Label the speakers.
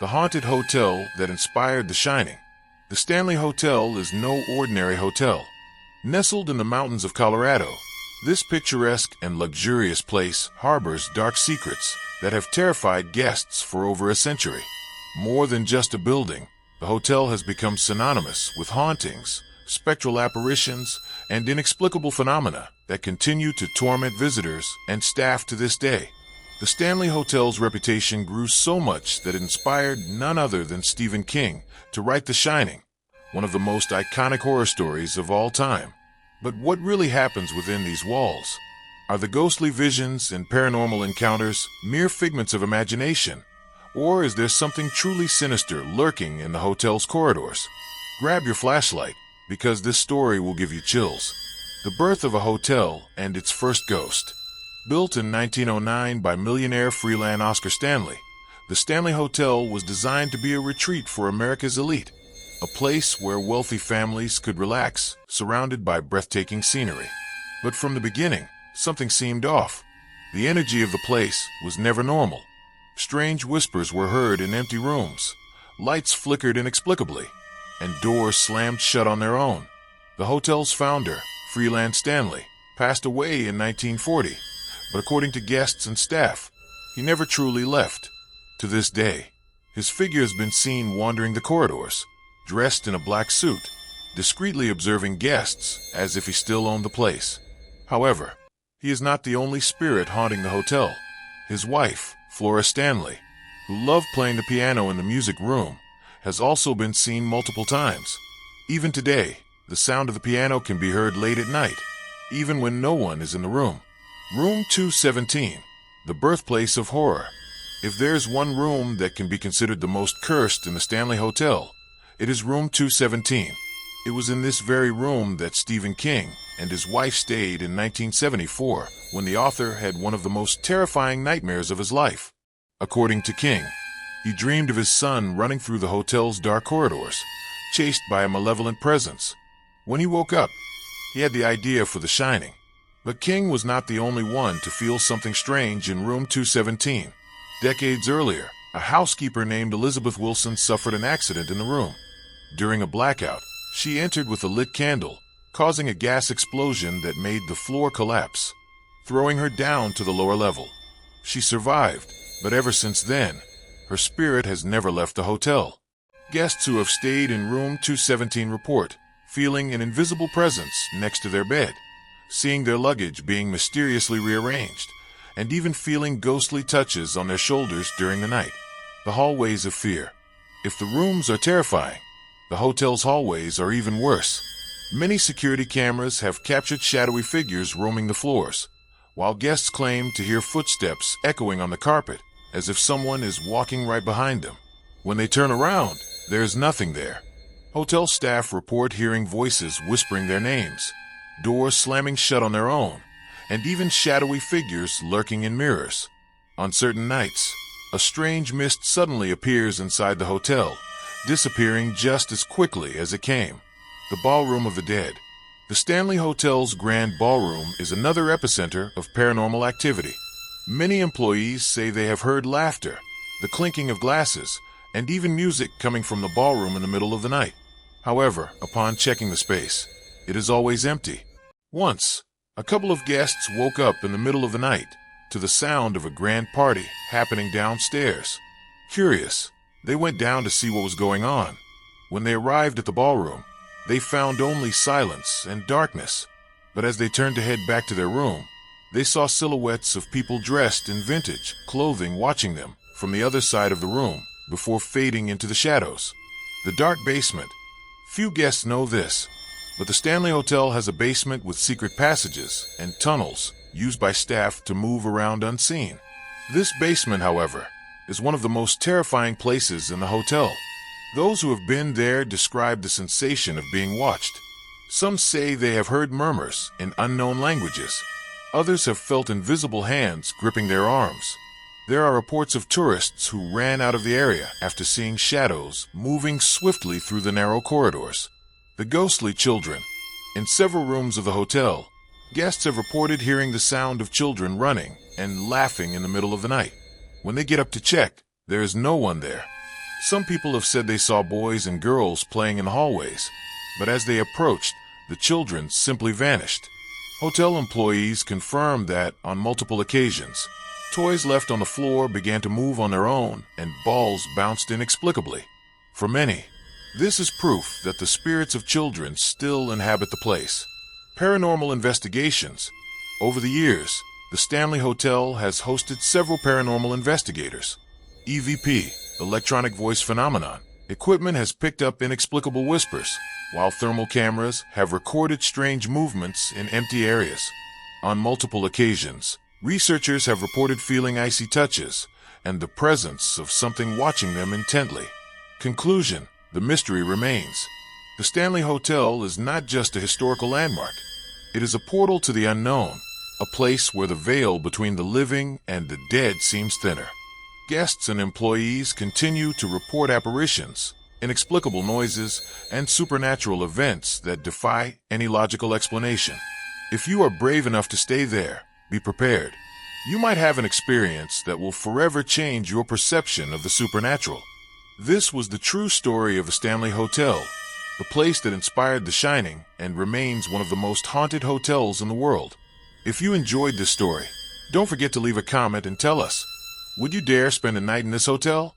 Speaker 1: the haunted hotel that inspired The Shining. The Stanley Hotel is no ordinary hotel. Nestled in the mountains of Colorado, this picturesque and luxurious place harbors dark secrets that have terrified guests for over a century. More than just a building, the hotel has become synonymous with hauntings, spectral apparitions, and inexplicable phenomena that continue to torment visitors and staff to this day. The Stanley Hotel's reputation grew so much that it inspired none other than Stephen King to write The Shining, one of the most iconic horror stories of all time. But what really happens within these walls? Are the ghostly visions and paranormal encounters mere figments of imagination? Or is there something truly sinister lurking in the hotel's corridors? Grab your flashlight, because this story will give you chills. The birth of a hotel and its first ghost. Built in 1909 by millionaire freelance Oscar Stanley, the Stanley Hotel was designed to be a retreat for America's elite, a place where wealthy families could relax, surrounded by breathtaking scenery. But from the beginning, something seemed off. The energy of the place was never normal. Strange whispers were heard in empty rooms, lights flickered inexplicably, and doors slammed shut on their own. The hotel's founder, freelance Stanley, passed away in 1940, but according to guests and staff, he never truly left. To this day, his figure has been seen wandering the corridors, dressed in a black suit, discreetly observing guests as if he still owned the place. However, he is not the only spirit haunting the hotel. His wife, Flora Stanley, who loved playing the piano in the music room, has also been seen multiple times. Even today, the sound of the piano can be heard late at night, even when no one is in the room. Room 217, the birthplace of horror. If there's one room that can be considered the most cursed in the Stanley Hotel, it is room 217. It was in this very room that Stephen King and his wife stayed in 1974 when the author had one of the most terrifying nightmares of his life. According to King, he dreamed of his son running through the hotel's dark corridors, chased by a malevolent presence. When he woke up, he had the idea for The Shining. But King was not the only one to feel something strange in room 217. Decades earlier, a housekeeper named Elizabeth Wilson suffered an accident in the room. During a blackout, she entered with a lit candle, causing a gas explosion that made the floor collapse, throwing her down to the lower level. She survived, but ever since then, her spirit has never left the hotel. Guests who have stayed in room 217 report feeling an invisible presence next to their bed, seeing their luggage being mysteriously rearranged, and even feeling ghostly touches on their shoulders during the night. The hallways of fear. If the rooms are terrifying, the hotel's hallways are even worse. Many security cameras have captured shadowy figures roaming the floors, while guests claim to hear footsteps echoing on the carpet, as if someone is walking right behind them. When they turn around, there is nothing there. Hotel staff report hearing voices whispering their names, doors slamming shut on their own, and even shadowy figures lurking in mirrors. On certain nights, a strange mist suddenly appears inside the hotel, disappearing just as quickly as it came. The Ballroom of the Dead. The Stanley Hotel's Grand Ballroom is another epicenter of paranormal activity. Many employees say they have heard laughter, the clinking of glasses, and even music coming from the ballroom in the middle of the night. However, upon checking the space, it is always empty. Once, a couple of guests woke up in the middle of the night to the sound of a grand party happening downstairs. Curious, they went down to see what was going on. When they arrived at the ballroom, they found only silence and darkness. But as they turned to head back to their room, they saw silhouettes of people dressed in vintage clothing watching them from the other side of the room before fading into the shadows. The dark basement. Few guests know this, but the Stanley Hotel has a basement with secret passages and tunnels used by staff to move around unseen. This basement, however, is one of the most terrifying places in the hotel. Those who have been there describe the sensation of being watched. Some say they have heard murmurs in unknown languages. Others have felt invisible hands gripping their arms. There are reports of tourists who ran out of the area after seeing shadows moving swiftly through the narrow corridors. The ghostly children. In several rooms of the hotel, guests have reported hearing the sound of children running and laughing in the middle of the night. When they get up to check, there is no one there. Some people have said they saw boys and girls playing in the hallways, but as they approached, the children simply vanished. Hotel employees confirmed that, on multiple occasions, toys left on the floor began to move on their own and balls bounced inexplicably. For many, this is proof that the spirits of children still inhabit the place. Paranormal investigations. Over the years, the Stanley Hotel has hosted several paranormal investigators. EVP, electronic voice phenomenon. Equipment has picked up inexplicable whispers, while thermal cameras have recorded strange movements in empty areas. On multiple occasions, researchers have reported feeling icy touches and the presence of something watching them intently. Conclusion: the mystery remains. The Stanley Hotel is not just a historical landmark. It is a portal to the unknown, a place where the veil between the living and the dead seems thinner. Guests and employees continue to report apparitions, inexplicable noises, and supernatural events that defy any logical explanation. If you are brave enough to stay there, be prepared. You might have an experience that will forever change your perception of the supernatural. This was the true story of the Stanley Hotel, the place that inspired The Shining and remains one of the most haunted hotels in the world. If you enjoyed this story, don't forget to leave a comment and tell us, would you dare spend a night in this hotel?